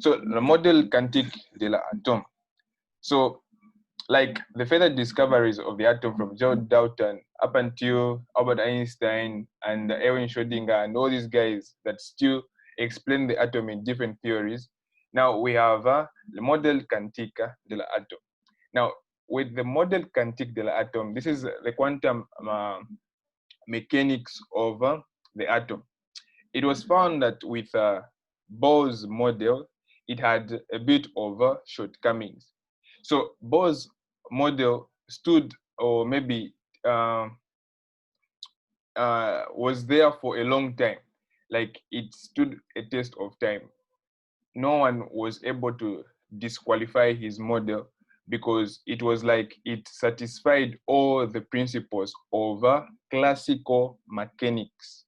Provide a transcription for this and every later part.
So the modèle quantique de l'atome. So like the further discoveries of the atom from John Dalton up until Albert Einstein and Erwin Schrödinger and all these guys that still explain the atom in different theories. Now we have the modèle quantique de l'atome. Now with the modèle quantique de l'atome, this is the quantum mechanics of the atom. It was found that with Bohr's model, it had a bit of shortcomings. So Bohr's model stood, or maybe was there for a long time. Like it stood a test of time. No one was able to disqualify his model because it was like it satisfied all the principles of classical mechanics.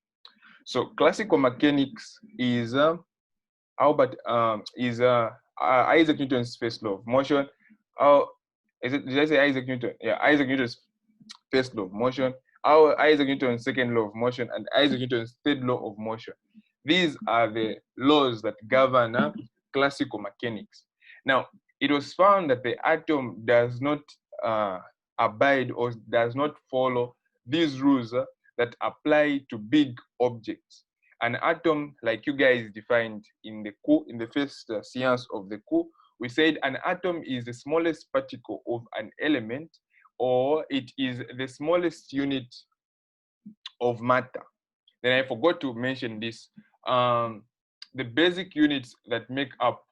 So classical mechanics is Isaac Newton's first law of motion. Did I say Isaac Newton? Yeah, Isaac Newton's first law of motion. Isaac Newton's second law of motion, and Isaac Newton's third law of motion. These are the laws that govern classical mechanics. Now, it was found that the atom does not abide or does not follow these rules that apply to big objects. An atom, like you guys defined in the first science of the course, we said an atom is the smallest particle of an element, or it is the smallest unit of matter. Then I forgot to mention this. The basic units that make up,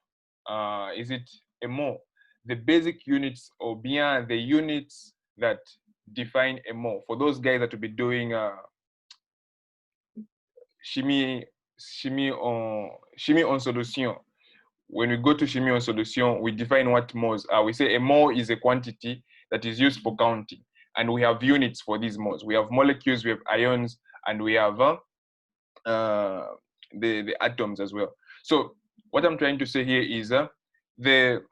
is it a mole? The basic units, or bien the units that define a mole. For those guys that will be doing chimie en solution. When we go to chimie en solution, we define what moles are. We say a mole is a quantity that is used for counting. And we have units for these moles. We have molecules, we have ions, and we have the atoms as well. So what I'm trying to say here is the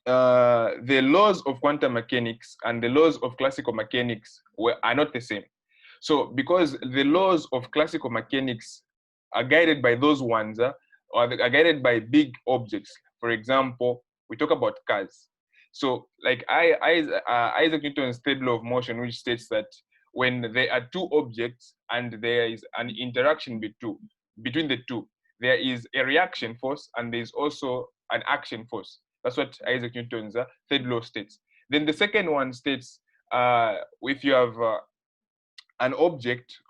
laws of quantum mechanics and the laws of classical mechanics are not the same. So because the laws of classical mechanics are guided by those ones, or are guided by big objects. For example, we talk about cars. So like Isaac Newton's third law of motion, which states that when there are two objects and there is an interaction between the two, there is a reaction force and there is also an action force. That's what Isaac Newton's third law states. Then the second one states, if you have an object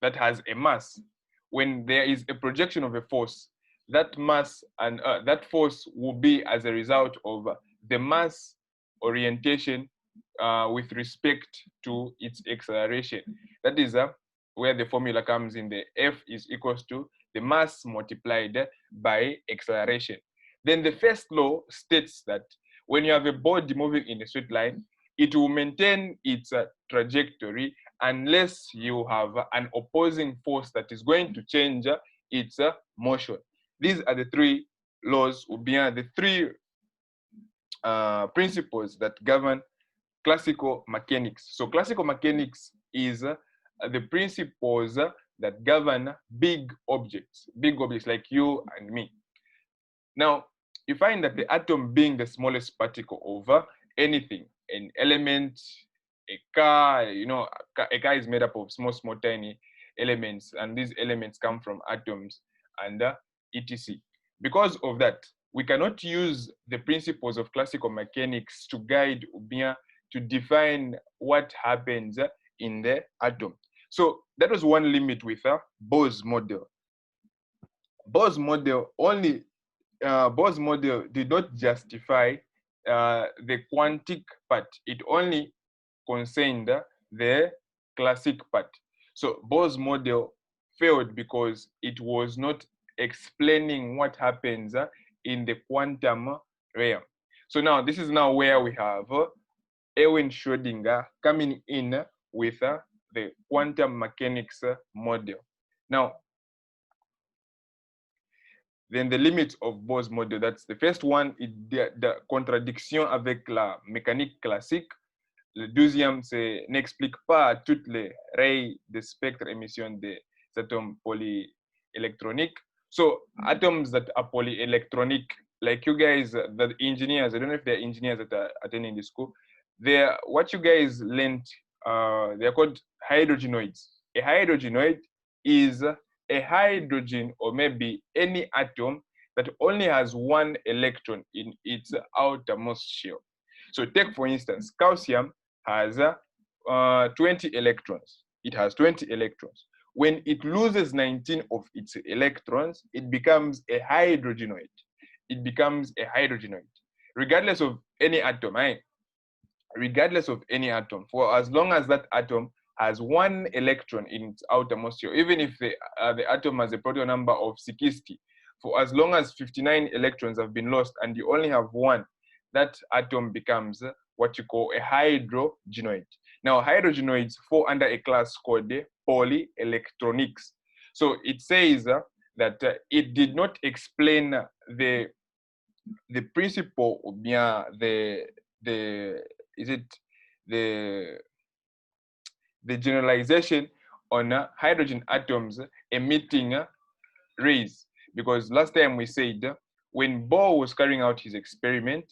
that has a mass, when there is a projection of a force, that mass and that force will be as a result of the mass orientation with respect to its acceleration. That is where the formula comes in. The F is equals to the mass multiplied by acceleration. Then the first law states that when you have a body moving in a straight line, it will maintain its trajectory unless you have an opposing force that is going to change its motion. These are the three laws, or bien the three principles that govern classical mechanics. So classical mechanics is the principles that govern big objects like you and me. Now, you find that the atom being the smallest particle over anything, an element, a car, a car is made up of small, tiny elements, and these elements come from atoms and etc. Because of that, we cannot use the principles of classical mechanics to guide or to define what happens in the atom. So that was one limit with Bohr's model. Bohr's model did not justify the quantic part. It only concerned the classic part. So Bohr's model failed because it was not explaining what happens in the quantum realm. So now this is now where we have Erwin Schrödinger coming in with the quantum mechanics model. Now, then the limits of Bohr's model, that's the first one, is the contradiction avec la mécanique classique. Le deuxième, c'est n'explique pas toutes les rayes de spectre émission des atomes polyélectroniques. So atoms that are polyelectronic, like you guys, the engineers, I don't know if they're engineers that are attending the school, they're what you guys learned, they're called hydrogenoids. A hydrogenoid is a hydrogen or maybe any atom that only has one electron in its outermost shell. So take for instance, calcium has 20 electrons. It has 20 electrons. When it loses 19 of its electrons, it becomes a hydrogenoid. It becomes a hydrogenoid, regardless of any atom, regardless of any atom, for as long as that atom has one electron in its outermost shell, even if the atom has a proton number of 60, for as long as 59 electrons have been lost and you only have one, that atom becomes what you call a hydrogenoid. Now, hydrogenoids fall under a class called polyelectronics. So it says that it did not explain the principle or the is it the generalization on hydrogen atoms emitting rays, because last time we said when Bohr was carrying out his experiment,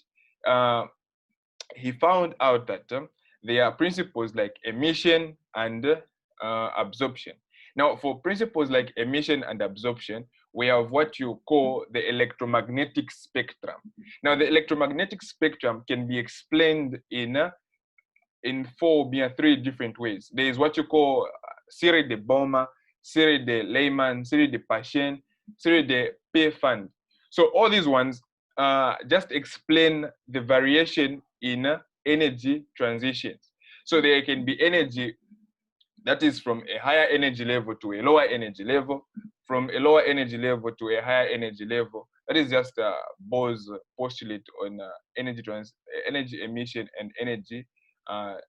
he found out that there are principles like emission and absorption. Now, for principles like emission and absorption, we have what you call the electromagnetic spectrum. Now, the electromagnetic spectrum can be explained in three different ways. There is what you call série de Bohr, série de Lyman, série de Paschen, série de Pfand. So all these ones just explain the variation in energy transitions. So there can be energy that is from a higher energy level to a lower energy level, from a lower energy level to a higher energy level. That is just Bohr's postulate on energy emission and energy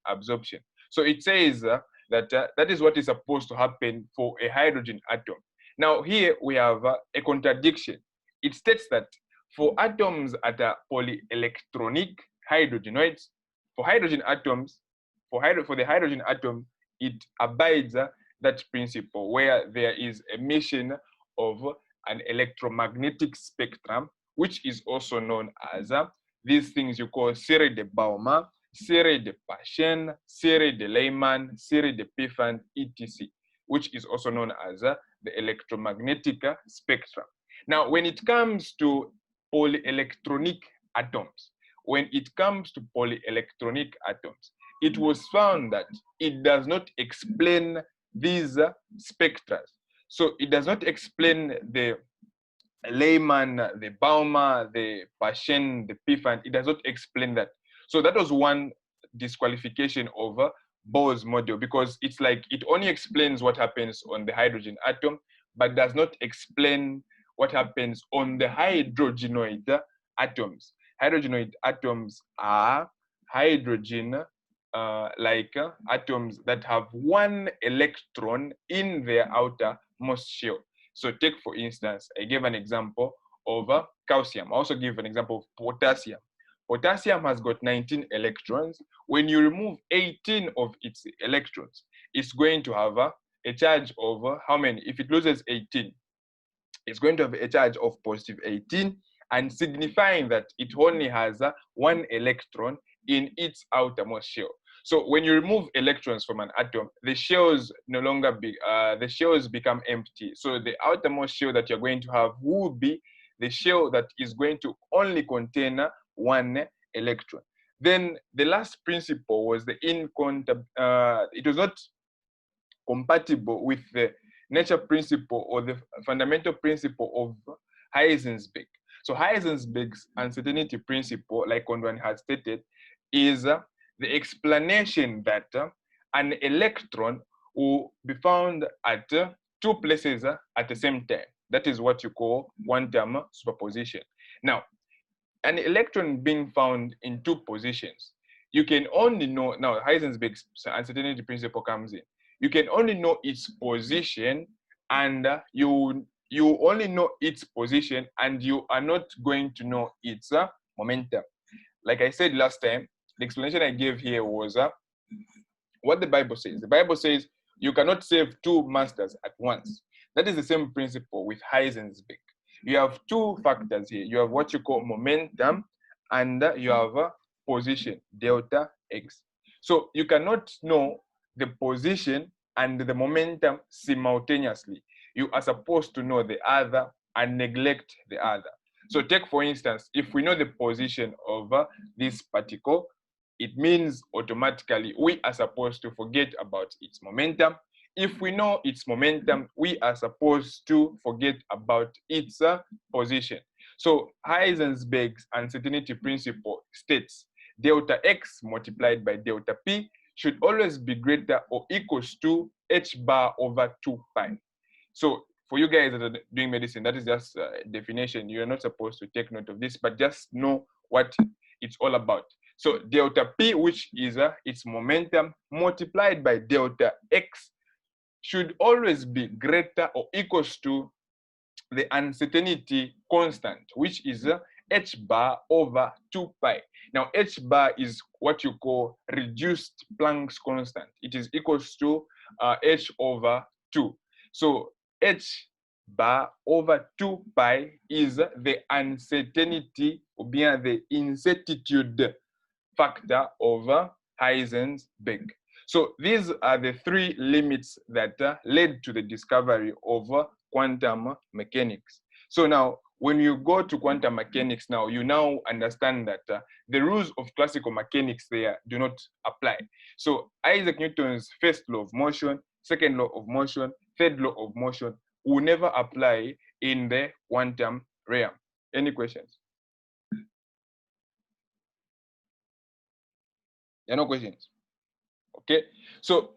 absorption. So it says that that is what is supposed to happen for a hydrogen atom. Now here we have a contradiction. It states that for atoms that are polyelectronic hydrogenoids, for hydrogen atoms, for the hydrogen atom, it abides that principle where there is emission of an electromagnetic spectrum, which is also known as these things you call série de Bohr, série de Paschen, série de Lyman, série de Pfand, etc., which is also known as the electromagnetic spectrum. Now, when it comes to polyelectronic atoms, it was found that it does not explain these spectra. So it does not explain the Lyman, the Bohr, the Paschen, the Pfand. It does not explain that. So that was one disqualification of Bohr's model, because it's like it only explains what happens on the hydrogen atom, but does not explain what happens on the hydrogenoid atoms. Hydrogenoid atoms are hydrogen atoms that have one electron in their outermost shell. So take for instance, I gave an example of calcium. I also give an example of potassium. Potassium has got 19 electrons. When you remove 18 of its electrons, it's going to have a charge of how many? If it loses 18, it's going to have a charge of positive 18, and signifying that it only has one electron in its outermost shell. So when you remove electrons from an atom, the shells no longer the shells become empty. So the outermost shell that you're going to have will be the shell that is going to only contain one electron. Then the last principle was the it was not compatible with the nature principle or the fundamental principle of Heisenberg. So Heisenberg's uncertainty principle, like Convan had stated, is the explanation that an electron will be found at two places at the same time. That is what you call quantum superposition. Now, an electron being found in two positions, you can only know, now Heisenberg's uncertainty principle comes in. You can only know its position, and you only know its position, and you are not going to know its momentum. Like I said last time, the explanation I gave here was what the Bible says. The Bible says you cannot serve two masters at once. That is the same principle with Heisenberg. You have two factors here. You have what you call momentum, and you have position, delta x. So you cannot know the position and the momentum simultaneously. You are supposed to know the other and neglect the other. So take, for instance, if we know the position of this particle, it means automatically we are supposed to forget about its momentum. If we know its momentum, we are supposed to forget about its position. So Heisenberg's uncertainty principle states delta x multiplied by delta p should always be greater or equals to h bar over 2 pi. So for you guys that are doing medicine, that is just a definition. You're not supposed to take note of this, but just know what it's all about. So delta p, which is its momentum, multiplied by delta x, should always be greater or equals to the uncertainty constant, which is h bar over 2 pi. Now, h bar is what you call reduced Planck's constant. It is equals to h over 2. So h bar over 2 pi is the uncertainty, or bien the incertitude factor of Heisenberg. So these are the three limits that led to the discovery of quantum mechanics. So now, when you go to quantum mechanics now, you now understand that the rules of classical mechanics there do not apply. So Isaac Newton's first law of motion, second law of motion, third law of motion will never apply in the quantum realm. Any questions? There are no questions. Okay, so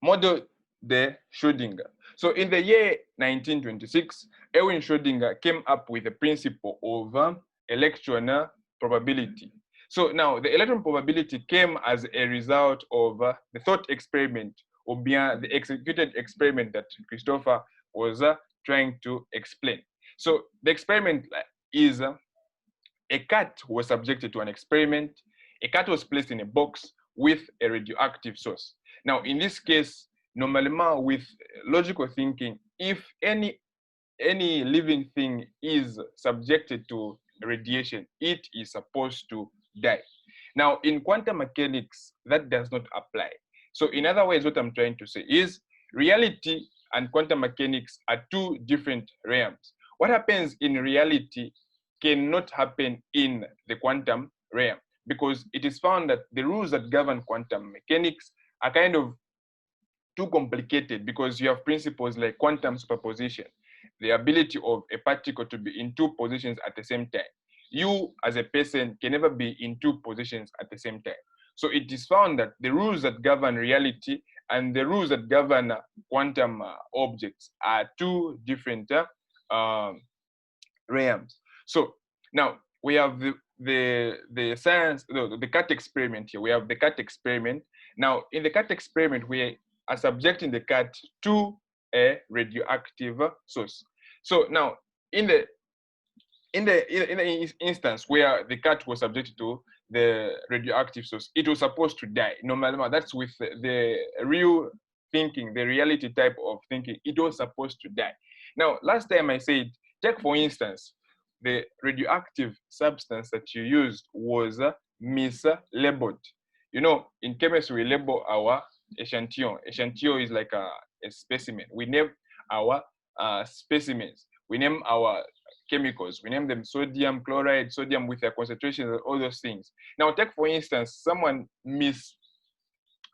Model de Schrödinger. So in the year 1926, Erwin Schrödinger came up with the principle of electron probability. So now the electron probability came as a result of the thought experiment, or bien the executed experiment that Christopher was trying to explain. So the experiment is a cat was subjected to an experiment. A cat was placed in a box with a radioactive source. Now, in this case, normally with logical thinking, if any living thing is subjected to radiation, it is supposed to die. Now, in quantum mechanics, that does not apply. So in other words, what I'm trying to say is reality and quantum mechanics are two different realms. What happens in reality cannot happen in the quantum realm, because it is found that the rules that govern quantum mechanics are kind of too complicated, because you have principles like quantum superposition, the ability of a particle to be in two positions at the same time. You as a person can never be in two positions at the same time. So it is found that the rules that govern reality and the rules that govern quantum objects are two different realms. So now we have the science, the cat experiment here. We have the cat experiment. Now in the cat experiment, we are subjecting the cat to a radioactive source. So now in the instance where the cat was subjected to the radioactive source, it was supposed to die. Normally, that's with the real thinking, the reality type of thinking, it was supposed to die. Now, last time I said, take for instance, the radioactive substance that you used was mislabeled. You know, in chemistry, we label our echantillon. Echantillon is like a specimen. We name our specimens. We name our chemicals. We name them sodium chloride, sodium with their concentrations, all those things. Now, take for instance, someone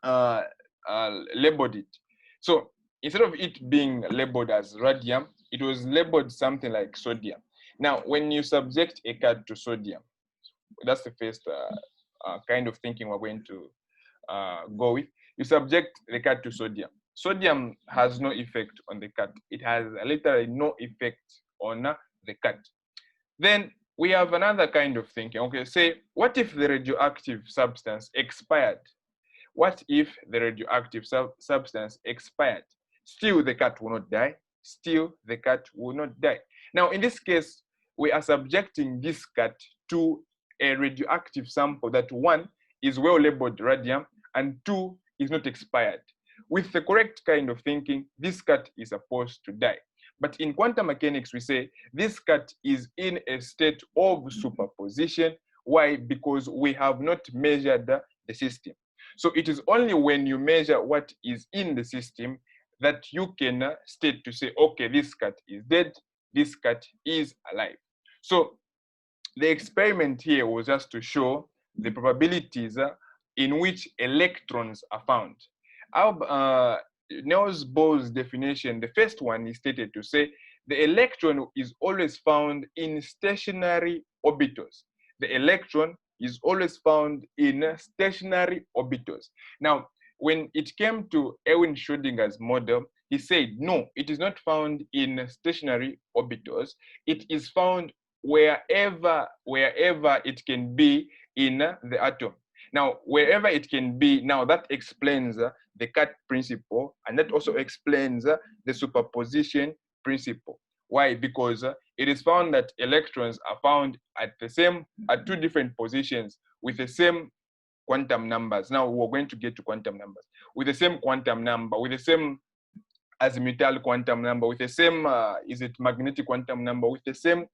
labeled it. So instead of it being labeled as radium, it was labeled something like sodium. Now, when you subject a cat to sodium, that's the first kind of thinking we're going to go with. You subject the cat to sodium. Sodium has no effect on the cat. It has literally no effect on the cat. Then we have another kind of thinking. Okay, say, what if the radioactive substance expired? What if the radioactive substance expired? Still, the cat will not die. Still, the cat will not die. Now, in this case, we are subjecting this cat to a radioactive sample that, one, is well labeled radium, and two, is not expired. With the correct kind of thinking, this cat is supposed to die. But in quantum mechanics, we say this cat is in a state of superposition. Why? Because we have not measured the system. So it is only when you measure what is in the system that you can state to say, okay, this cat is dead, this cat is alive. So the experiment here was just to show the probabilities in which electrons are found. Niels Bohr's definition, the first one is stated to say the electron is always found in stationary orbitals. The electron is always found in stationary orbitals. Now, when it came to Erwin Schrödinger's model, he said, no, it is not found in stationary orbitals. It is found wherever it can be in the atom. Now, wherever it can be, now that explains the cat principle, and that also explains the superposition principle. Why? Because it is found that electrons are found at two different positions with the same quantum numbers. Now we're going to get to quantum numbers. With the same quantum number, with the same azimuthal quantum number, with the same, magnetic quantum number, with the same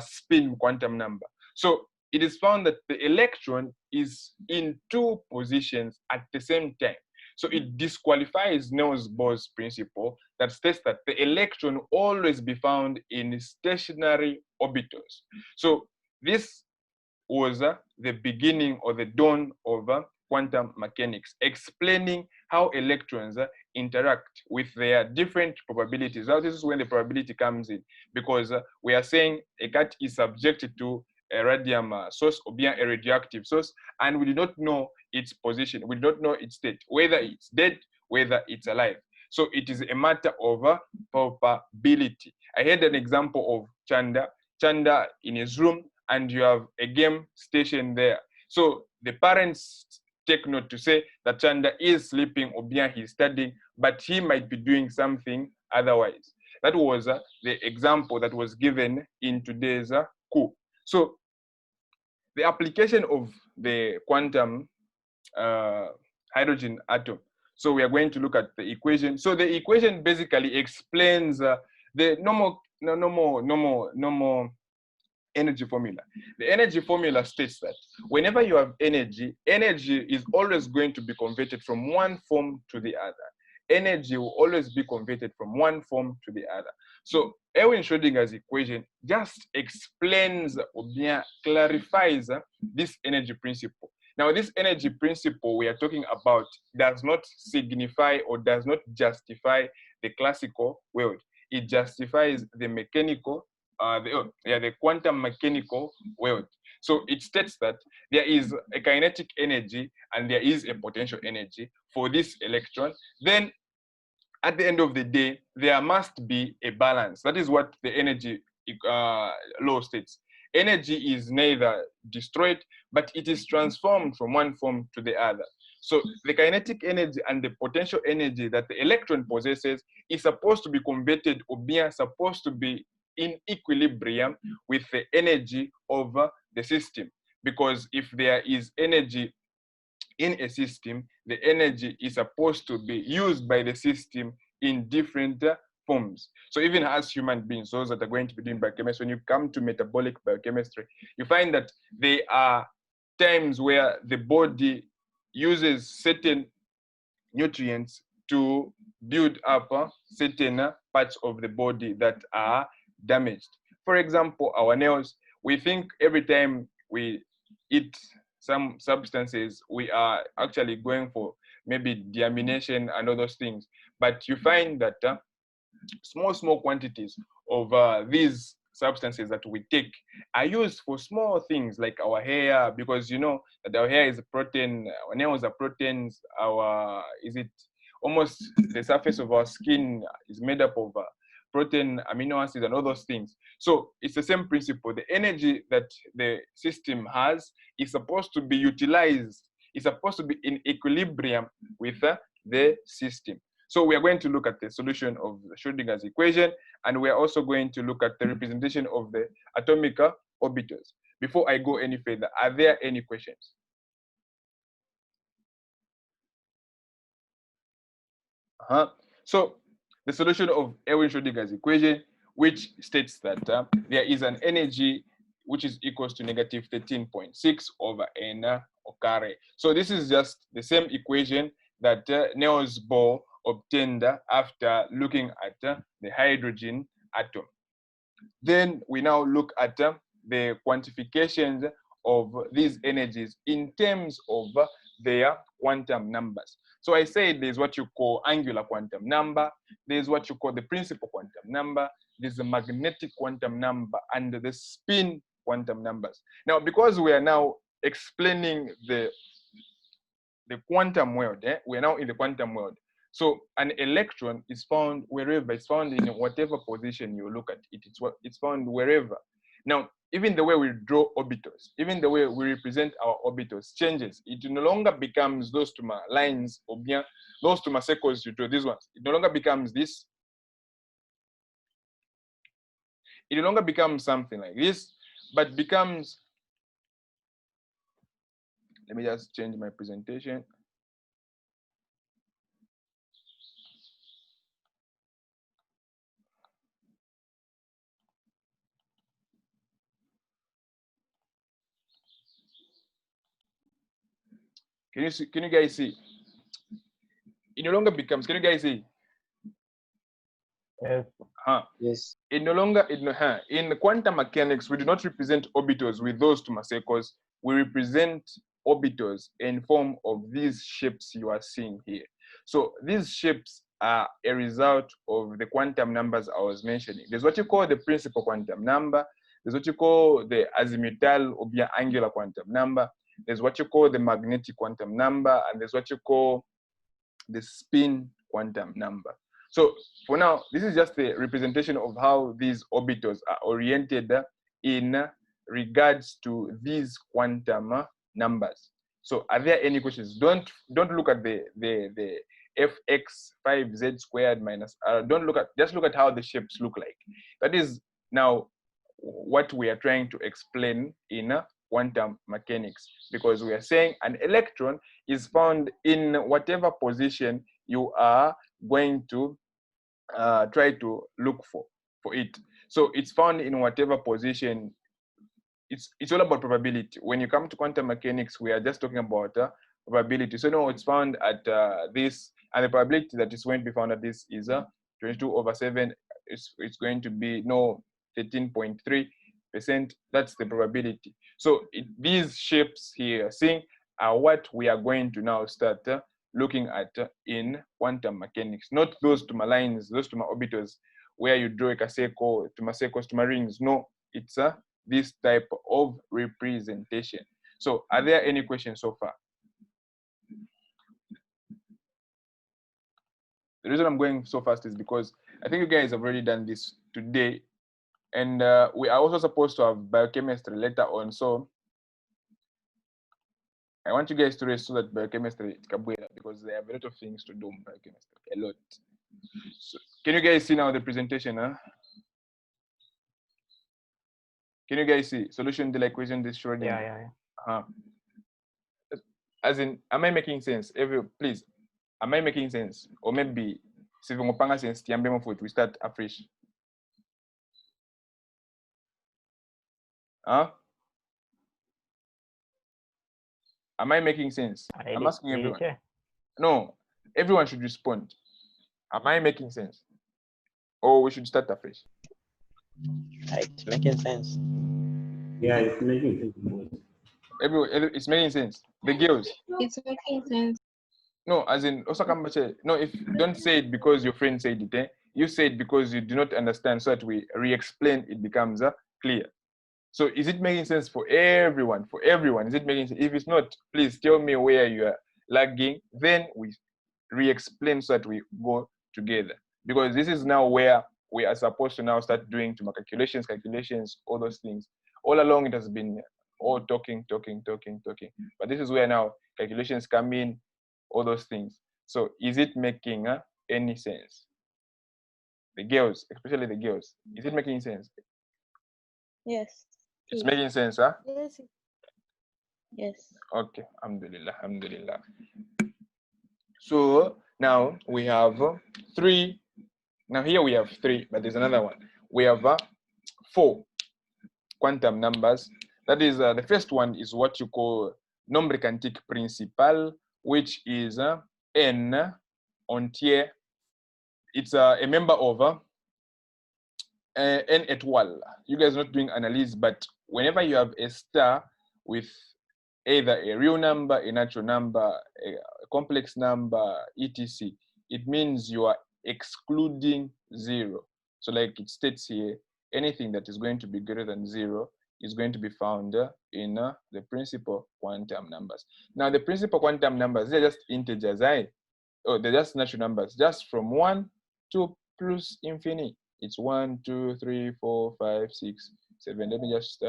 spin quantum number. So it is found that the electron is in two positions at the same time. So it disqualifies Niels Bohr's principle that states that the electron will always be found in stationary orbitals. So this was the beginning or the dawn of quantum mechanics, explaining how electrons interact with their different probabilities. Now, this is when the probability comes in, because we are saying a cat is subjected to a radium source or bien a radioactive source, and we do not know its position, we do not know its state, whether it's dead, whether it's alive. So it is a matter of probability. I had an example of Chanda in his room, and you have a game station there. So the parents take note to say that Chanda is sleeping or bien he's studying, but he might be doing something otherwise. That was the example that was given in today's coup. So the application of the quantum hydrogen atom. So we are going to look at the equation. So the equation basically explains the normal energy formula. The energy formula states that whenever you have energy, energy is always going to be converted from one form to the other. Energy will always be converted from one form to the other. So Erwin Schrödinger's equation just explains or bien clarifies this energy principle. Now, this energy principle we are talking about does not signify or does not justify the classical world. It justifies the mechanical, the quantum mechanical world. So it states that there is a kinetic energy and there is a potential energy for this electron. Then at the end of the day, there must be a balance. That is what the energy law states. Energy is neither destroyed, but it is transformed from one form to the other. So the kinetic energy and the potential energy that the electron possesses is supposed to be converted or being supposed to be in equilibrium with the energy of the system. Because if there is energy in a system, the energy is supposed to be used by the system in different forms. So even as human beings, those that are going to be doing biochemistry, when you come to metabolic biochemistry, you find that there are times where the body uses certain nutrients to build up certain parts of the body that are damaged. For example, our nails, we think every time we eat some substances, we are actually going for maybe deamination and all those things. But you find that small quantities of these substances that we take are used for small things like our hair, because you know that our hair is a protein, our nails are proteins, almost the surface of our skin is made up of protein, amino acids, and all those things. So it's the same principle. The energy that the system has is supposed to be utilized, is supposed to be in equilibrium with the system. So we are going to look at the solution of Schrödinger's equation, and we are also going to look at the representation of the atomic orbitals. Before I go any further, are there any questions? So the solution of Erwin Schrödinger's equation, which states that there is an energy which is equals to negative 13.6 over n carre. So this is just the same equation that Niels Bohr obtained after looking at the hydrogen atom. Then we now look at the quantifications of these energies in terms of their quantum numbers. So I said there's what you call angular quantum number, there's what you call the principal quantum number, there's the magnetic quantum number, and the spin quantum numbers. Now, because we are now explaining the quantum world, we're now in the quantum world. So an electron is found wherever, it's found in whatever position you look at it, it's found wherever. Now, even the way we draw orbitals, even the way we represent our orbitals changes. It no longer becomes those to my lines or bien those to my circles you draw, these ones. It no longer becomes this. It no longer becomes something like this, but becomes, let me just change my presentation. Can you see? Can you guys see? It no longer becomes. Can you guys see? Yes. Yes. It no longer. In quantum mechanics, we do not represent orbitals with those two circles. We represent orbitals in form of these shapes you are seeing here. So these shapes are a result of the quantum numbers I was mentioning. There's what you call the principal quantum number. There's what you call the azimuthal or bien angular quantum number. There's what you call the magnetic quantum number, and there's what you call the spin quantum number. So for now, this is just a representation of how these orbitals are oriented in regards to these quantum numbers. So are there any questions? Don't look at the fx5z squared minus r. Don't look at, just look at how the shapes look like. That is now what we are trying to explain in quantum mechanics, because we are saying an electron is found in whatever position you are going to try to look for it. So it's found in whatever position. It's all about probability. When you come to quantum mechanics, we are just talking about probability. So no, it's found at this, and the probability that it's going to be found at this is 22/7. It's going to be 13.3%. That's the probability. So these shapes here, seeing, are what we are going to now start looking at in quantum mechanics. Not those to my lines, those to my orbitals, where you draw a circle, to my circles, to my rings. No, it's this type of representation. So are there any questions so far? The reason I'm going so fast is because I think you guys have already done this today, and we are also supposed to have biochemistry later on. So I want you guys to rest so that biochemistry is cabuela, because there are a lot of things to do in biochemistry, a lot. So can you guys see now the presentation? Can you guys see solution to the equation this Schrödinger? Yeah. As in, am I making sense? Please, am I making sense? Or maybe sense, we start afresh. Am I making sense? I'm asking everyone. No, everyone should respond. Am I making sense? Or we should start afresh? It's making sense. Yeah, it's making sense. It's making sense. The girls. It's making sense. No, as in, no, if don't say it because your friend said it, you say it because you do not understand, so that we re-explain, it becomes clear. So is it making sense for everyone? For everyone, is it making sense? If it's not, please tell me where you are lagging, then we re-explain so that we go together. Because this is now where we are supposed to now start doing to my calculations, all those things. All along it has been all talking. But this is where now calculations come in, all those things. So is it making any sense? The girls, especially the girls, is it making sense? Yes. It's making sense, huh? Yes. Yes. Okay, alhamdulillah. So Now we have 3. Now here we have 3, but there's another one. We have 4 quantum numbers. That is, the first one is what you call nombre quantique principal, which is n entier. It's a member of n étoile. You guys are not doing analysis, but whenever you have a star with either a real number, a natural number, a complex number, etc., it means you are excluding 0. So like it states here, anything that is going to be greater than 0 is going to be found in the principal quantum numbers. Now the principal quantum numbers, they're just integers, they're just natural numbers, just from 1 to plus infinity. It's 1, 2, 3, 4, 5, 6, 7. Let me just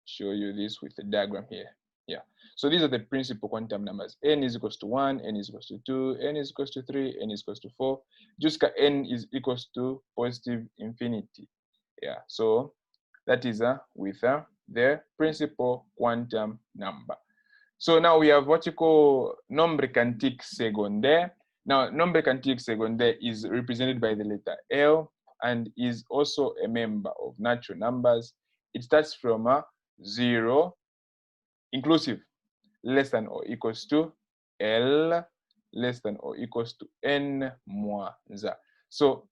show you this with the diagram here. Yeah. So these are the principal quantum numbers. N is equals to 1, n is equals to 2, n is equals to 3, n is equals to 4. Just n is equals to positive infinity. Yeah. So that is with the principal quantum number. So now we have what you call nombre quantique secondaire. Now, nombre quantique secondaire is represented by the letter L and is also a member of natural numbers. It starts from 0 inclusive, less than or equals to L, less than or equals to N moins A. So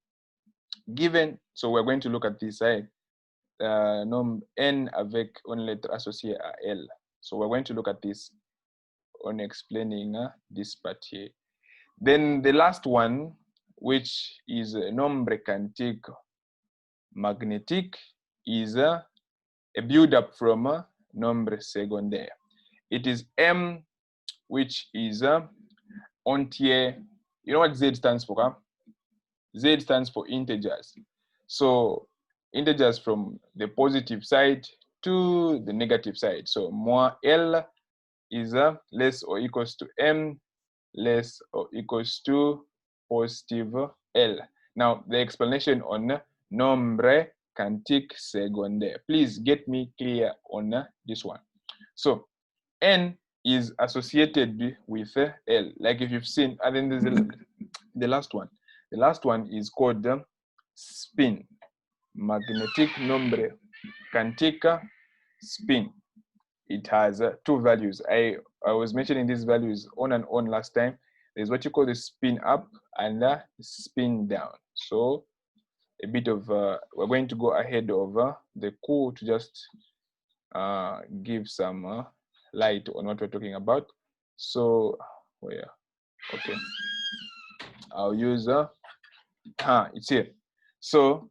we're going to look at this side. N avec une lettre associée à L. So we're going to look at this on explaining this part here. Then the last one, which is nombre quantique magnétique, is a build-up from nombre secondaire. It is M, which is entier. You know what Z stands for? Huh? Z stands for integers. So integers from the positive side to the negative side. So moins L is less or equals to M, less or equals to positive L. Now, the explanation on nombre quantique secondaire. Please get me clear on this one. So, N is associated with L. Like if you've seen, and then there's the last one. The last one is called spin. Magnetic nombre quantique spin. It has 2 values. I was mentioning these values on and on last time. There's what you call the spin up and the spin down. So a bit of, we're going to go ahead of the cool to just give some light on what we're talking about. So, okay. I'll use, it's here. So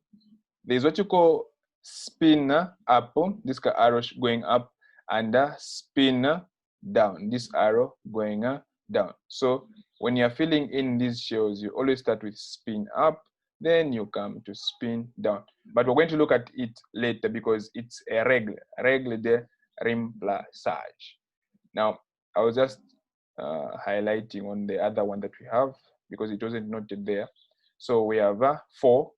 there's what you call spin up, this arrow going up, and spin down, this arrow going down. So when you're filling in these shells, you always start with spin up, then you come to spin down. But we're going to look at it later because it's a règle de remplaçage. Now, I was just highlighting on the other one that we have because it wasn't noted there. So we have 4.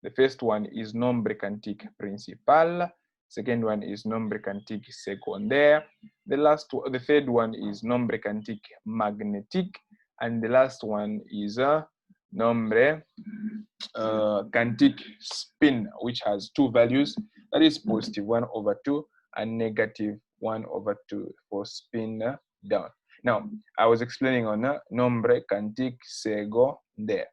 The first one is nombre quantique principal. Second one is nombre quantique secondaire. The third one is nombre quantique magnétique, and the last one is nombre quantique spin, which has 2 values. That is positive 1/2 and negative 1/2 for spin down. Now, I was explaining on nombre quantique secondaire.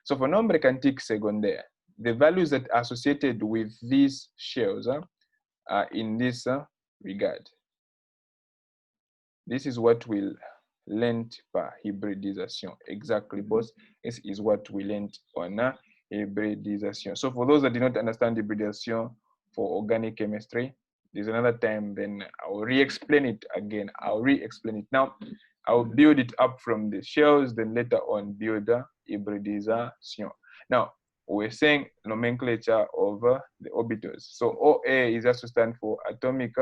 So for nombre quantique secondaire, the values that are associated with these shells in this regard. This is what we'll learn par hybridisation. Exactly, boss. This is what we learned on hybridisation. So for those that did not understand hybridisation for organic chemistry, there's another time, then I'll re-explain it again. I'll re-explain it. Now, I'll build it up from the shells, then later on build hybridisation. Now, we're saying nomenclature of the orbitals. So OA is just to stand for atomic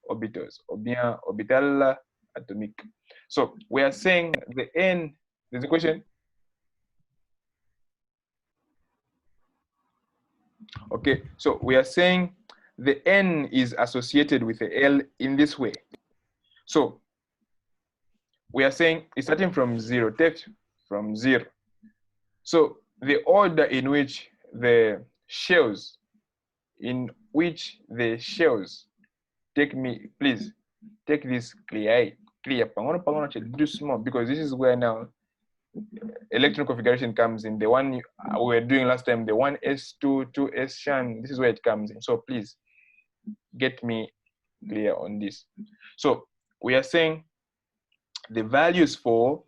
orbitals, or bien orbital atomique. So we are saying the N, there's a question? Okay, so we are saying the N is associated with the L in this way. So we are saying it's starting from 0. from 0. So the order in which the shells, take this clear. Do small, because this is where now electron configuration comes in. The one we were doing last time, the 1s2, 2s shan, this is where it comes in. So please get me clear on this. So we are saying the values for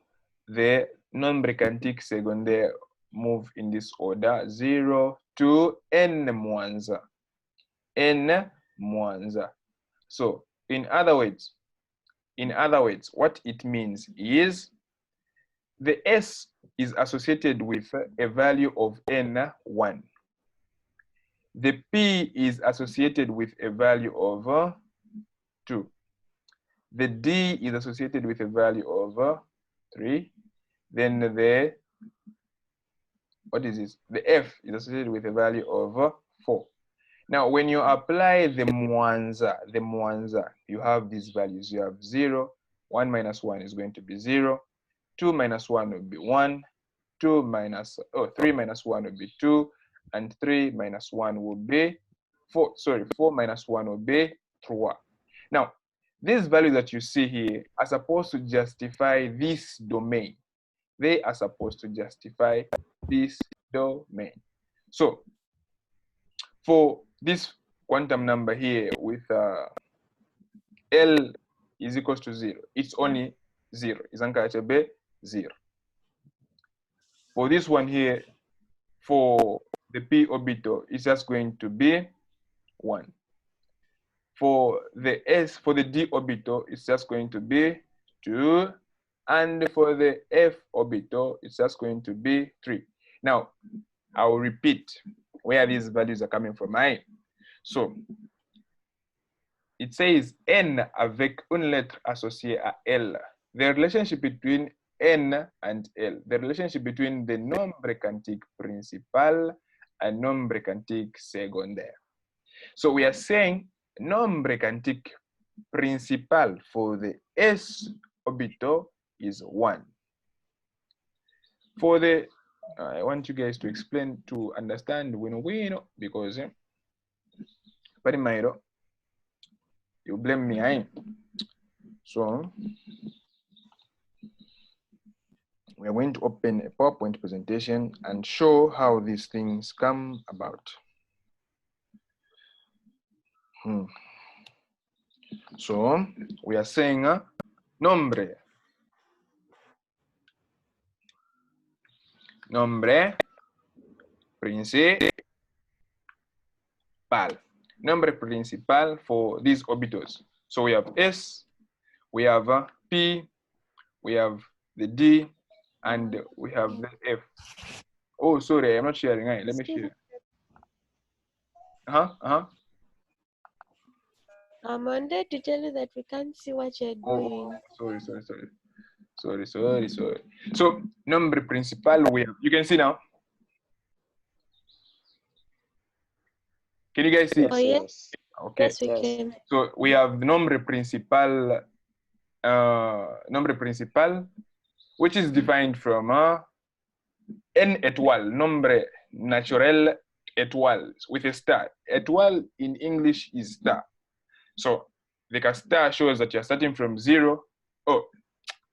the non-Breckantic secondaire move in this order: 0 to n -1. So in other words, what it means is the S is associated with a value of n1. The P is associated with a value of 2. The D is associated with a value of 3. Then the F is associated with a value of 4. Now, when you apply the mwanza, you have these values. You have 0, 1 minus 1 is going to be 0, 2 minus 1 will be 1, 3 minus 1 will be 2, and 3 minus 1 will be 4. Sorry, 4 minus 1 will be 3. Now, these values that you see here are supposed to justify this domain. They are supposed to justify this domain. So, for this quantum number here with L is equals to 0, it's only 0. It's uncatchable 0. For this one here, for the p orbital, it's just going to be 1. For the D orbital, it's just going to be 2. And for the F orbital, it's just going to be 3. Now, I'll repeat where these values are coming from. So, it says N avec une lettre associée à L. The relationship between N and L, the relationship between the nombre quantique principal and nombre quantique secondaire. So we are saying nombre quantique principal for the S orbital is 1. For the, I want you guys to explain, to understand when we know, because you blame me, So we are going to open a PowerPoint presentation and show how these things come about. So we are saying nombre principal. Nombre principal for these orbitals. So we have S, we have P, we have the D, and we have the F. Oh, sorry, I'm not sharing. Let me share. I'm on there to tell you that we can't see what you're doing. Oh, sorry. So, nombre principal, we have, you can see now. Can you guys see? Oh, yes. Okay. Yes, we can. So we have the nombre principal, which is defined from n étoile, nombre naturel étoile, with a star. Étoile in English is star. So like a star shows that you're starting from 0,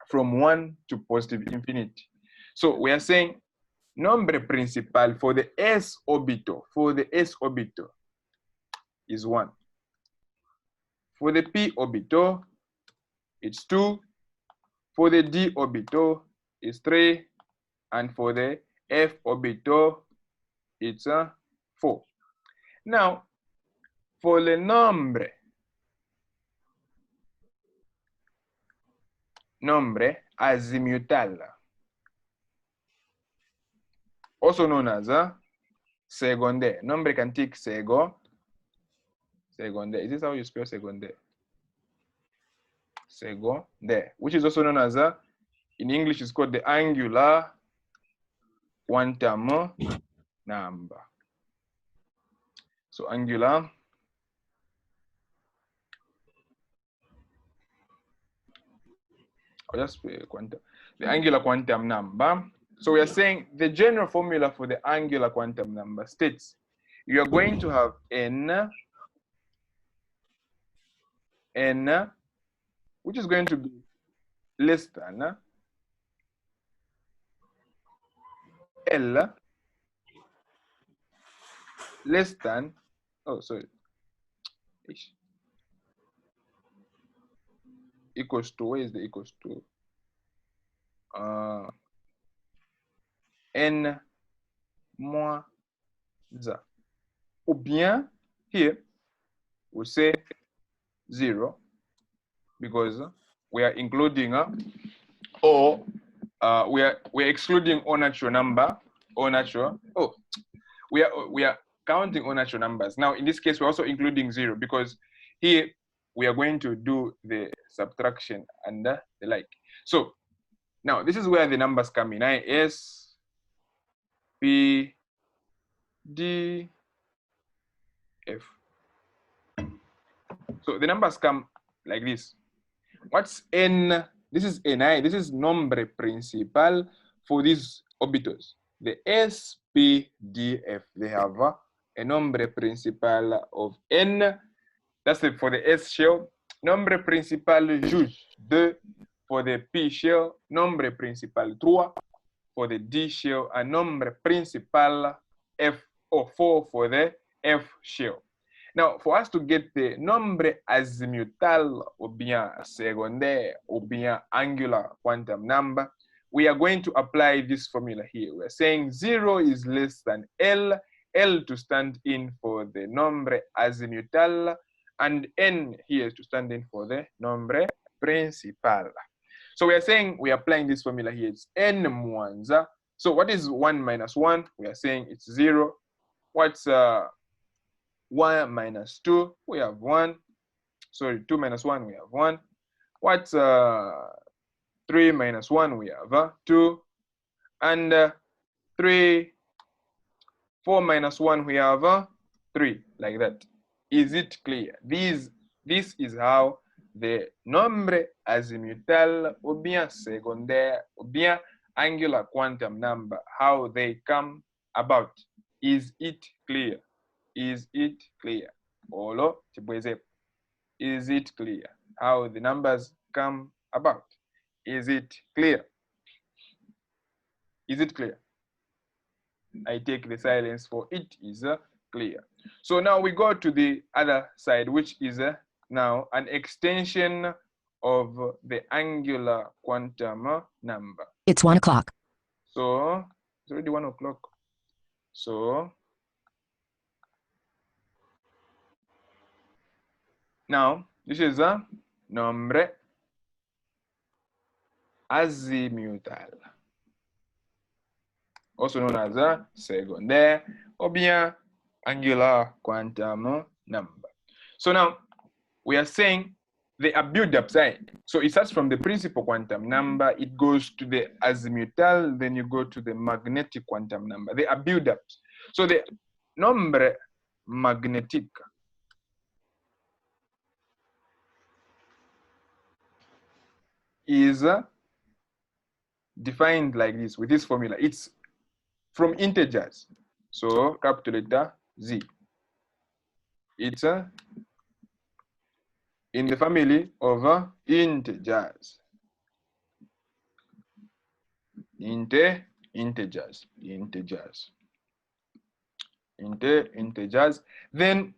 from 1 to positive infinity. So we are saying nombre principal for the S orbital, is 1. For the P orbital, it's 2. For the D orbital, it's 3. And for the F orbital, it's 4. Now, for the nombre azimutal, also known as secondaire, nombre quantique secondaire. Is this how you spell secondaire? Secondaire, which is also known as, in English, it's called the angular quantum number. So angular quantum. The angular quantum number So we are saying the general formula for the angular quantum number states you are going to have n, which is going to be less than L, less than, oh, sorry, equals to, where is the equals to? N moins Z. Ou bien, here, we say 0, because we are including, or we are excluding all natural number, all natural, we are counting all natural numbers. Now, in this case, we're also including 0, because here we are going to do the subtraction and the like. So now this is where the numbers come in. S, P, D, F. So the numbers come like this. What's N? This is Ni. This is nombre principal for these orbitals. The S, P, D, F. They have a nombre principal of N. That's it for the S shell. Nombre principal juge 2 for the P shell. Nombre principal 3 for the D shell. And nombre principal F or 4 for the F shell. Now, for us to get the nombre azimutal ou bien secondaire ou bien angular quantum number, we are going to apply this formula here. We're saying 0 is less than L, L to stand in for the nombre azimutal, and N here to stand in for the nombre principal. So we are saying we are applying this formula here. It's N moins. So what is 1 minus 1? We are saying it's 0. What's 1 minus 2? We have 1. Sorry, 2 minus 1, we have 1. What's 3 minus 1? We have 2. And 4 minus 1, we have 3, like that. Is it clear? This is how the nombre azimutal ou bien secondaire ou bien angular quantum number, how they come about. Is it clear? Is it clear? Olo, is it clear how the numbers come about? Is it clear? Is it clear? I take the silence for it is clear. So now we go to the other side, which is now an extension of the angular quantum number. It's 1 o'clock. So it's already 1 o'clock. So now this is a nombre azimutal, also known as a secondaire or bien angular quantum number. So now we are saying they are built up side. So it starts from the principal quantum number, it goes to the azimutal, then you go to the magnetic quantum number. They are built up. So the nombre magnetic is defined like this with this formula. It's from integers. So capital letter Z. It's in the family of integers. Integers. Then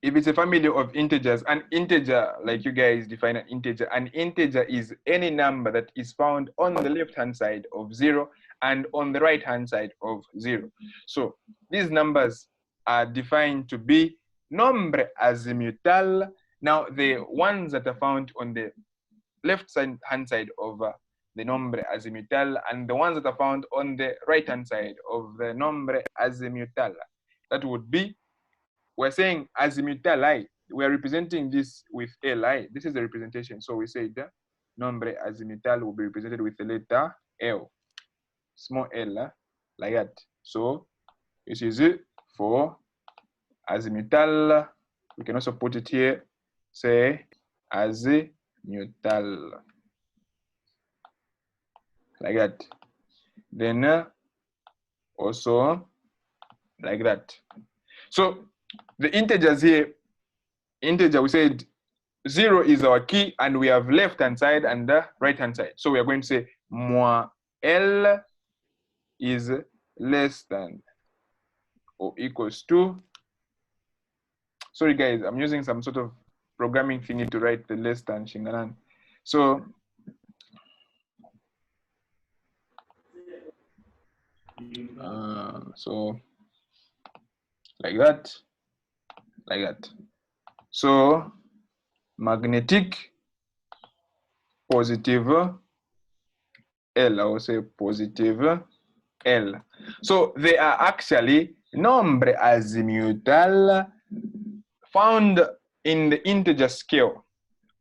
if it's a family of integers, an integer, like you guys define an integer is any number that is found on the left-hand side of 0 and on the right-hand side of 0. So these numbers are defined to be nombre azimutal. Now the ones that are found on the left-hand side of the nombre azimutal and the ones that are found on the right-hand side of the nombre azimutal, that would be, we're saying azimutal I, we're representing this with Li. This is the representation. So we say the nombre azimutal will be represented with the letter L, small l, like that. So this is it for azimutal. We can also put it here, say azimutal, like that. then also like that. So the integers here, integer, we said 0 is our key, and we have left hand side and the right hand side. So we are going to say moins L is less than or equals to, sorry guys, I'm using some sort of programming thingy to write the less than Shinganan. So so like that, like that. So magnetic positive L, I will say positive L. So they are actually nombre azimutal found in the integer scale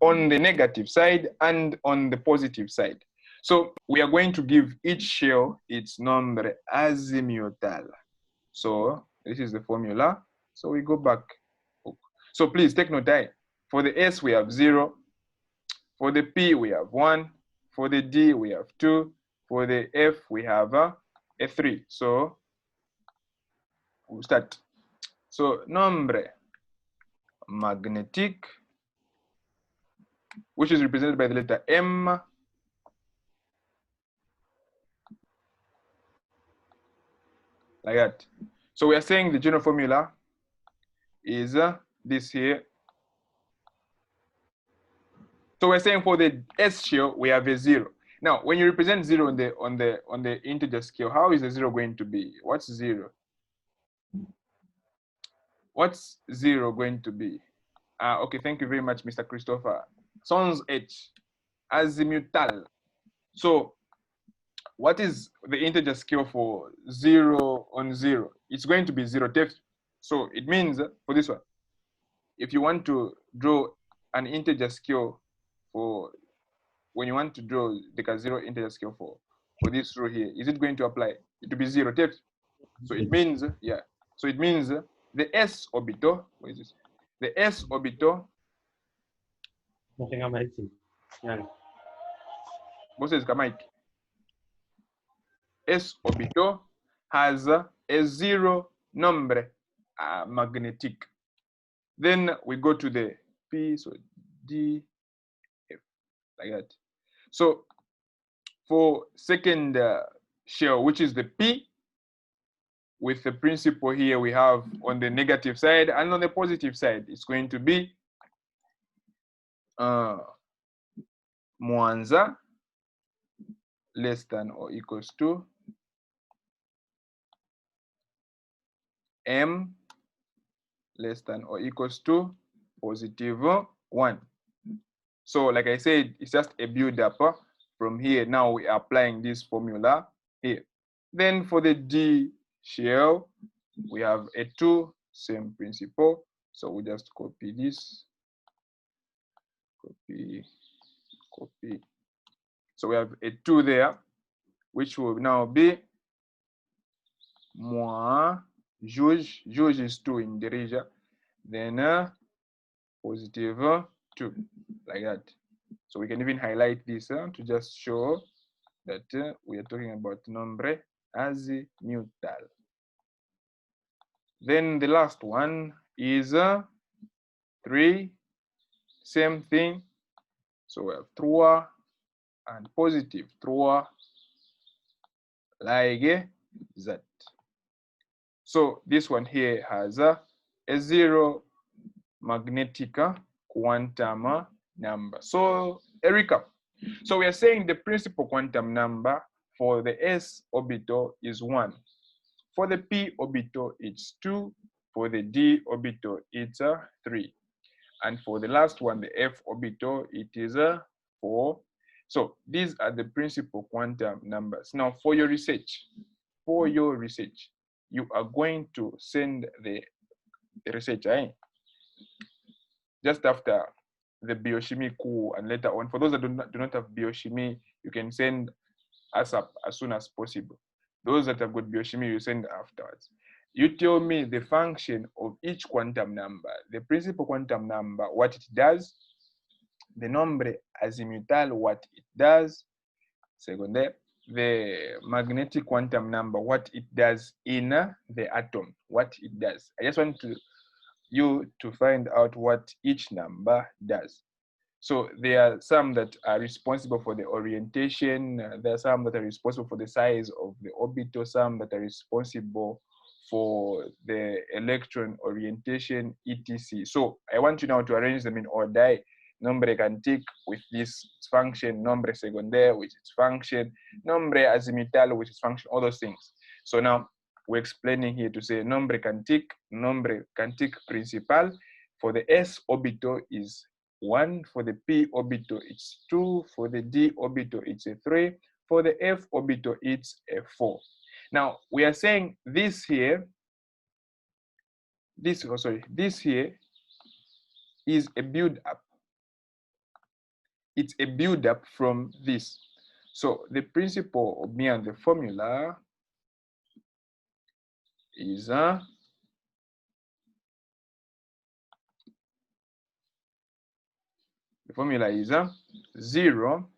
on the negative side and on the positive side. So we are going to give each shell its nombre azimutal. So this is the formula. So we go back. So please take note. For the S we have 0. For the P we have 1. For the D we have 2. For the F we have a 3. So we'll start. So nombre magnetic, which is represented by the letter M, like that. So we are saying the general formula is this here. So we're saying for the S shell we have a 0. Now, when you represent 0 on the integer scale, how is the 0 going to be? What's 0? What's 0 going to be? Okay, thank you very much, Mr. Christopher. Sans H, azimutal. So what is the integer scale for 0 on 0? It's going to be 0 depth. So it means for this one, if you want to draw an integer scale for, when you want to draw the 0 integer scale for this row here, is it going to apply? It will be 0 depth. So it means, yeah. So it means the S orbital, what is this? The S orbital, S orbital has a 0 number magnetic. Then we go to the P, so D, F, like that. So for second shell, which is the P, with the principle here we have on the negative side, and on the positive side, it's going to be moins less than or equals to M less than or equals to positive 1. So like I said, it's just a build up from here. Now we are applying this formula here. Then for the D shell, we have a 2, same principle. So we just copy this, copy. So we have a 2 there, which will now be moins juge is 2 in derision, then positive 2, like that. So we can even highlight this to just show that we are talking about nombre azimutal. Then the last one is 3, same thing. So we have 3 and positive 3, like that. So this one here has a 0 magnetic quantum number. So a recap. So we are saying the principal quantum number for the S orbital is 1. For the P orbital, it's 2. For the D orbital, it's 3. And for the last one, the F orbital, it is 4. So these are the principal quantum numbers. Now for your research, you are going to send the research just after the biochemie course, and later on, for those that do not have biochemie, you can send us up as soon as possible. Those that have got biochemie, you send afterwards. You tell me the function of each quantum number, the principal quantum number, what it does, the nombre azimutal, what it does, second, the magnetic quantum number, what it does in the atom, what it does. I just want you to find out what each number does. So there are some that are responsible for the orientation. There are some that are responsible for the size of the orbital, some that are responsible for the electron orientation, etc. So I want you now to arrange them in order. Nombre quantique with this function, nombre secondaire with its function, nombre azimutal with its function, all those things. So now we're explaining here to say nombre quantique principal for the s orbital is 1, for the p orbital it's 2, for the d orbital it's a 3, for the f orbital it's a 4. Now we are saying this here, this here is a build up. It's a build up from this. So the principle of behind the formula is the formula is 0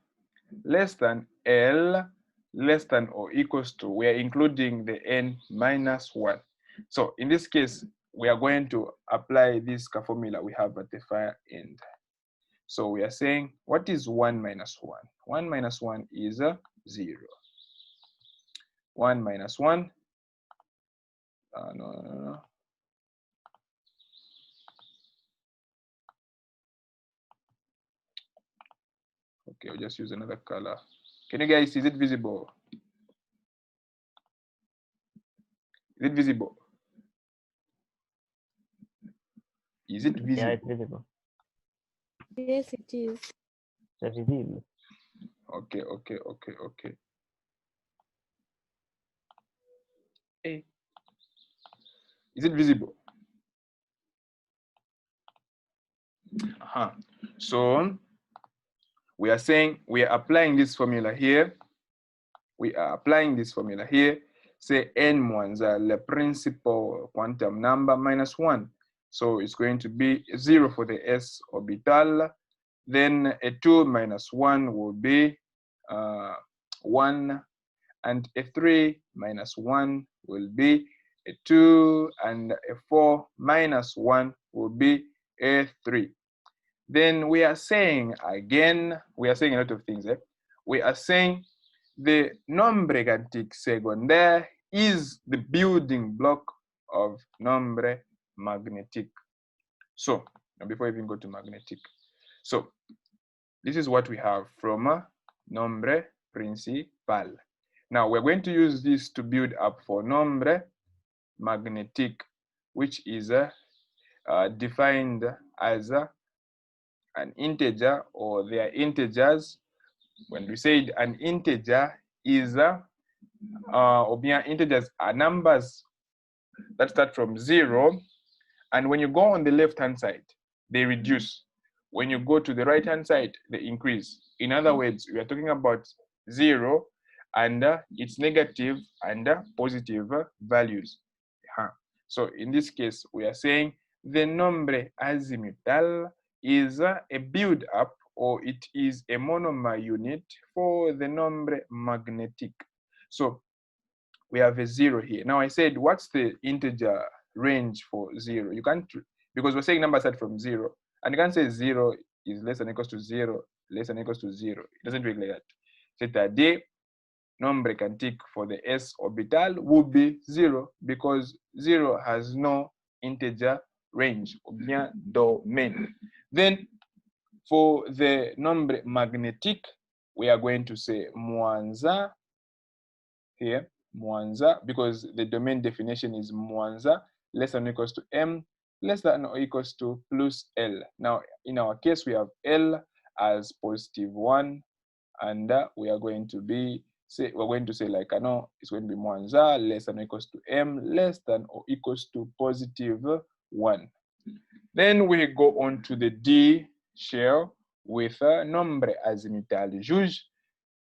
less than L less than or equals to, we are including the n minus 1. So in this case, we are going to apply this formula we have at the far end. So we are saying, what is 1 minus 1? 1 minus 1 is 0. 1 minus 1, no. Okay, I'll just use another color. Can you guys, is it visible? Is it visible? Is it visible? Yeah, it's visible. Yes, it is. It's visible. Okay. Hey. Is it visible? So we are saying we are applying this formula here. We are applying this formula here. Say n-1 le principal quantum number minus 1. So it's going to be 0 for the s orbital. Then a 2 minus 1 will be 1. And a 3 minus 1 will be a 2. And a 4 minus 1 will be a 3. Then we are saying again, we are saying a lot of things. We are saying the nombre quantique secondaire is the building block of nombre magnétique. So, before we even go to magnetic, so this is what we have from nombre principal. Now we're going to use this to build up for nombre magnétique, which is defined as an integer, or they are integers. When we say an integer is or bien integers are numbers that start from 0, and when you go on the left hand side they reduce. When you go to the right hand side they increase. In other words, we are talking about 0 and its negative and positive values. So in this case we are saying the nombre azimutal is a build up, or it is a monomer unit for the nombre magnétique. So we have a 0 here. Now I said, what's the integer range for 0? You can't, because we're saying numbers start from 0, and you can't say 0 is less than or equals to 0, less than or equals to 0. It doesn't work like that. C'est-à-dire, nombre quantique for the s orbital would be 0, because 0 has no integer range, ou bien domain. Then for the nombre magnétique, we are going to say moins 1 here, moins 1, because the domain definition is moins 1 less than or equals to m less than or equals to plus L. Now in our case we have L as positive 1, and we are going to be we're going to say like no, it's going to be moins 1 less than or equals to m less than or equals to positive 1. Then we go on to the D shell with nombre azimutal juge.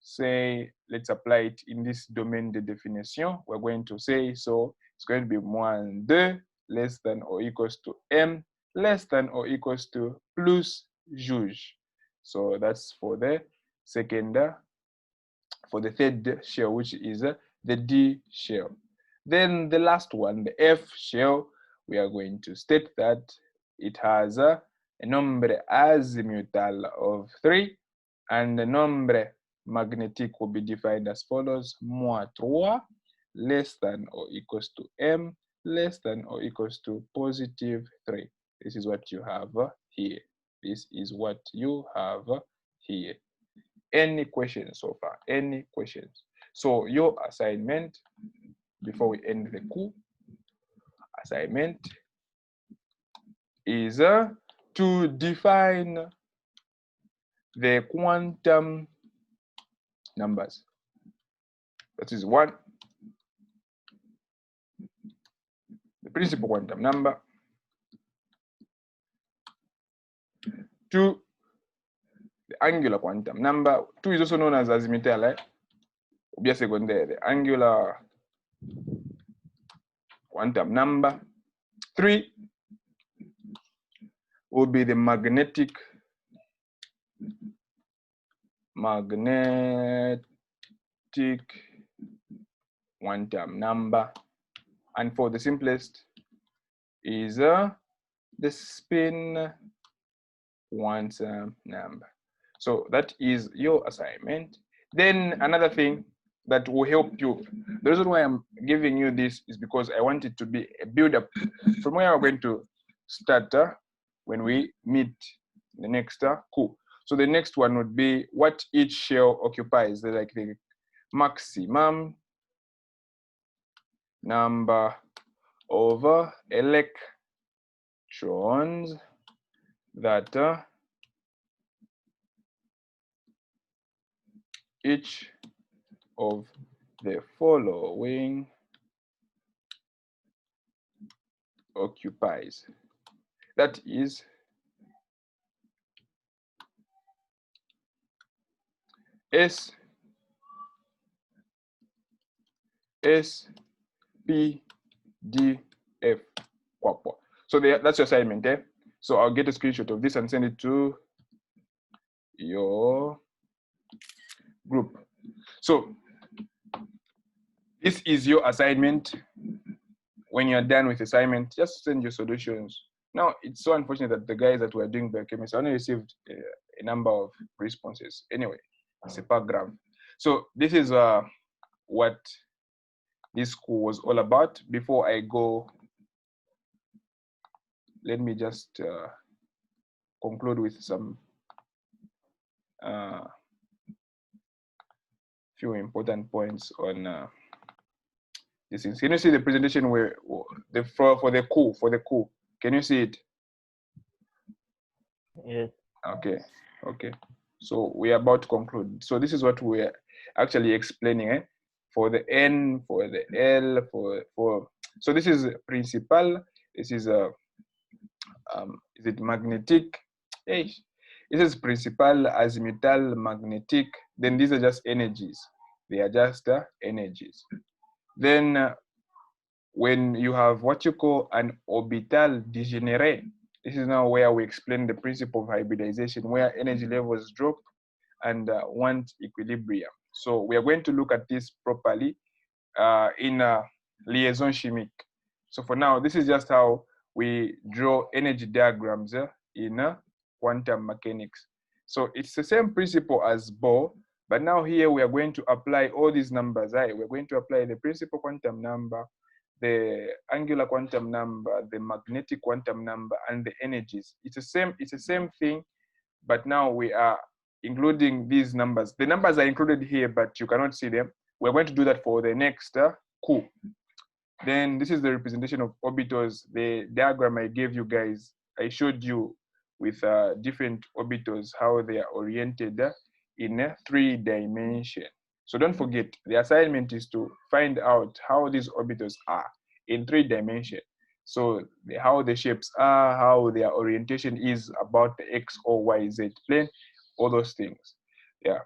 Say, let's apply it in this domain de définition. We're going to say, so it's going to be moins 2 less than or equals to m less than or equals to plus juge. So that's for the second for the third shell, which is the D shell. Then the last one, the F shell, we are going to state that it has a nombre azimutal of 3, and the nombre magnetic will be defined as follows: -3 less than or equals to M less than or equals to +3. This is what you have here. This is what you have here. Any questions so far? Any questions? So your assignment, before we end the coup, assignment is to define the quantum numbers. That is 1, the principal quantum number. 2, the angular quantum number. 2 is also known as azimuthal, Bien secondary, the angular quantum number. 3 will be the magnetic quantum number. And for the simplest is the spin quantum number. So that is your assignment. Then another thing that will help you, the reason why I'm giving you this is because I want it to be a build-up from where we're going to start when we meet the next coup. So the next one would be what each shell occupies, like the maximum number of electrons that each of the following occupies. That is S, P, D, F. So that's your assignment, eh? So I'll get a screenshot of this and send it to your group. So this is your assignment. When you're done with assignment, just send your solutions. Now, it's so unfortunate that the guys that were doing biochemistry only received a number of responses. Anyway, it's a paragraph. So this is what this school was all about. Before I go, let me just conclude with some few important points on this is. Can you see the presentation where for the coup? Can you see it? Yes. Okay. So we are about to conclude. So this is what we're actually explaining, for the N, for the L, for so this is principal. This is is it magnetic? Hey, this is principal, azimuthal, magnetic. Then these are just energies. They are just energies. Then when you have what you call an orbital degenerate, this is now where we explain the principle of hybridization, where energy levels drop and want equilibrium. So we are going to look at this properly in liaison chimique. So for now, this is just how we draw energy diagrams in quantum mechanics. So it's the same principle as Bohr, but now here we are going to apply all these numbers. We're going to apply the principal quantum number, the angular quantum number, the magnetic quantum number, and the energies. It's the same thing, but now we are including these numbers. The numbers are included here, but you cannot see them. We're going to do that for the next coup. Then this is the representation of orbitals. The diagram I gave you guys, I showed you with different orbitals, how they are oriented in a 3-dimension. So don't forget, the assignment is to find out how these orbitals are in 3 dimensions. So how the shapes are, how their orientation is about the X or Y, Z plane, all those things. Yeah.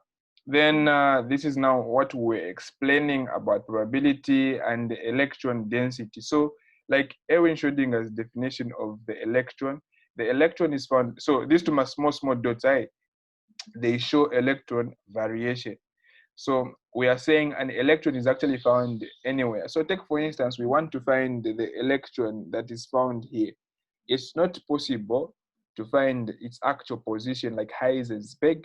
Then this is now what we're explaining about probability and the electron density. So like Erwin Schrödinger's definition of the electron is found. So these two small dots, they show electron variation. So we are saying an electron is actually found anywhere. So take, for instance, we want to find the electron that is found here. It's not possible to find its actual position like Heisenberg.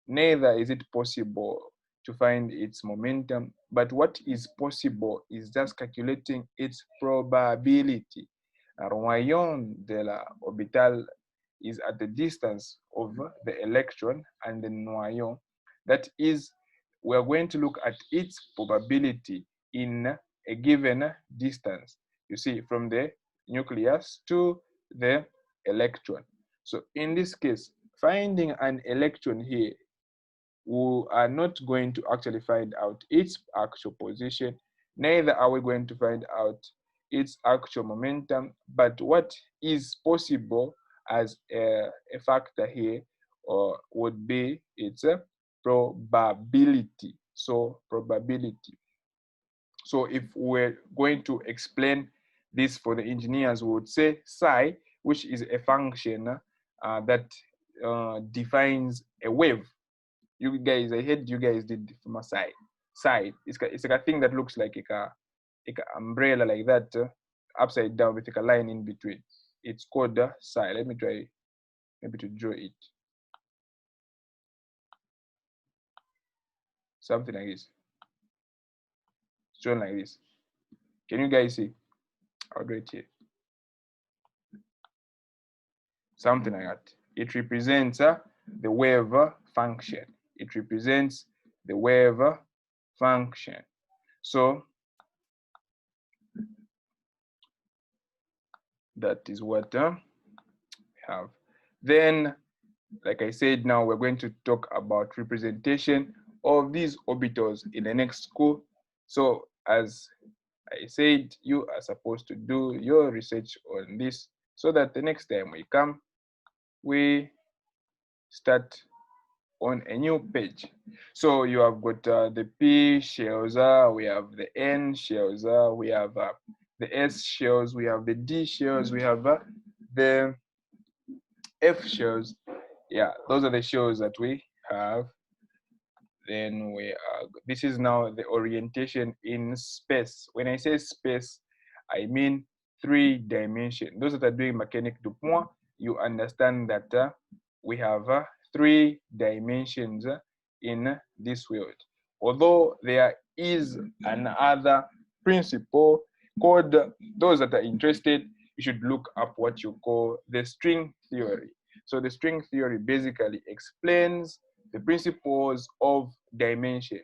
Neither is it possible to find its momentum. But what is possible is just calculating its probability. Royon de la orbital is at the distance of the electron and the noyon. That is, we're going to look at its probability in a given distance. You see, from the nucleus to the electron. So in this case, finding an electron here, we are not going to actually find out its actual position, neither are we going to find out its actual momentum, but what is possible as a factor here would be its probability. So probability. So if we're going to explain this for the engineers, we would say psi, which is a function that defines a wave. You guys, I heard you guys did from a side. It's like a thing that looks like a umbrella like that, upside down with like a line in between. It's called psi. Let me try maybe to draw it. Something like this. It's drawn like this. Can you guys see? I'll do it here. Something like that. It represents the wave function. It represents the wave function. So that is what we have. Then, like I said, now we're going to talk about representation of these orbitals in the next school. So as I said, you are supposed to do your research on this so that the next time we come, we start on a new page. So you have got the P shells, we have the N shells, we have the S shells, we have the D shells, we have the F shells. Yeah, those are the shells that we have. Then this is now the orientation in space. When I say space, I mean 3 dimension. Those that are doing mécanique du point, you understand that we have 3 dimensions in this world. Although there is another principle called, those that are interested, you should look up what you call the string theory. So the string theory basically explains the principles of dimension.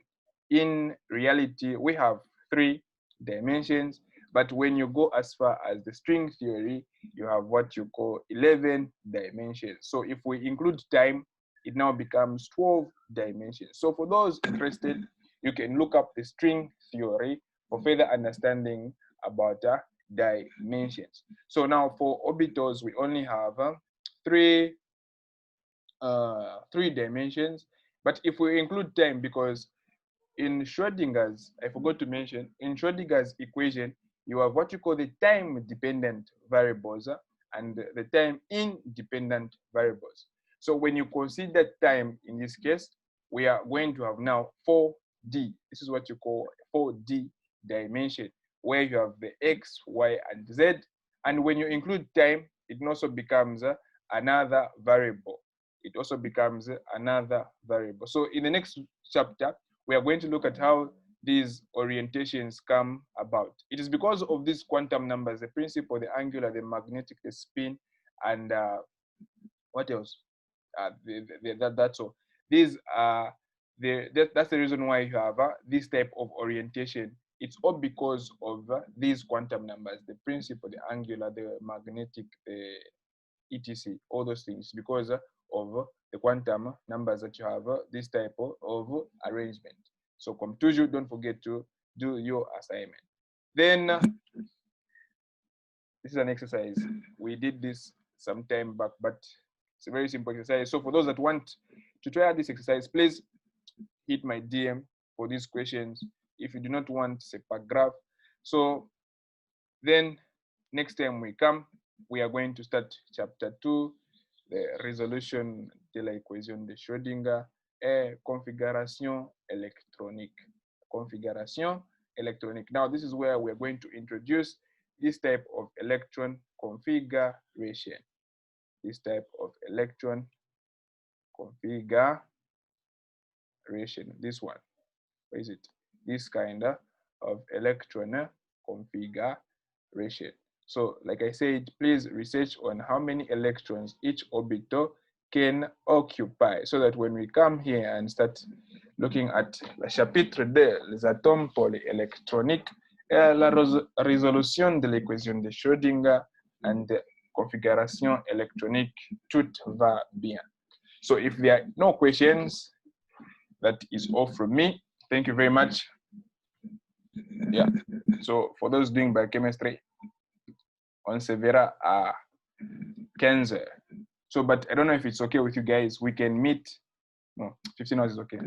In reality, we have 3 dimensions, but when you go as far as the string theory, you have what you call 11 dimensions. So if we include time, it now becomes 12 dimensions. So for those interested, you can look up the string theory for further understanding about dimensions. So now for orbitals, we only have 3 dimensions, but if we include time, because in Schrödinger's, I forgot to mention, in Schrödinger's equation, you have what you call the time-dependent variables and the time-independent variables. So when you consider time in this case, we are going to have now 4D. This is what you call 4D dimension, where you have the X, Y, and Z. And when you include time, it also becomes another variable. It also becomes another variable. So in the next chapter, we are going to look at how these orientations come about. It is because of these quantum numbers, the principle, the angular, the magnetic, the spin, and what else? That's all. These are that's the reason why you have this type of orientation. It's all because of these quantum numbers, the principle, the angular, the magnetic, the etc. All those things, because of the quantum numbers that you have this type of arrangement. So come to you, don't forget to do your assignment. Then this is an exercise. We did this some time back, but it's a very simple exercise. So for those that want to try out this exercise, please hit my DM for these questions. If you do not want, say, paragraph. So then next time we come, we are going to start chapter 2, the resolution de la equation de Schrödinger. et configuration électronique. Configuration électronique. Now, this is where we're going to introduce this type of electron configuration. This type of electron configuration. This one. What is it? This kind of electron configuration. So, like I said, please research on how many electrons each orbital can occupy, so that when we come here and start looking at le chapitre 2, les atomes polyélectroniques, la résolution de l'équation de Schrödinger and the configuration électronique, tout va bien. So if there are no questions, that is all from me. Thank you very much. Yeah. So for those doing biochemistry, on se verra à 15 heures. So, but I don't know if it's okay with you guys. We can meet. No, 15 hours is okay.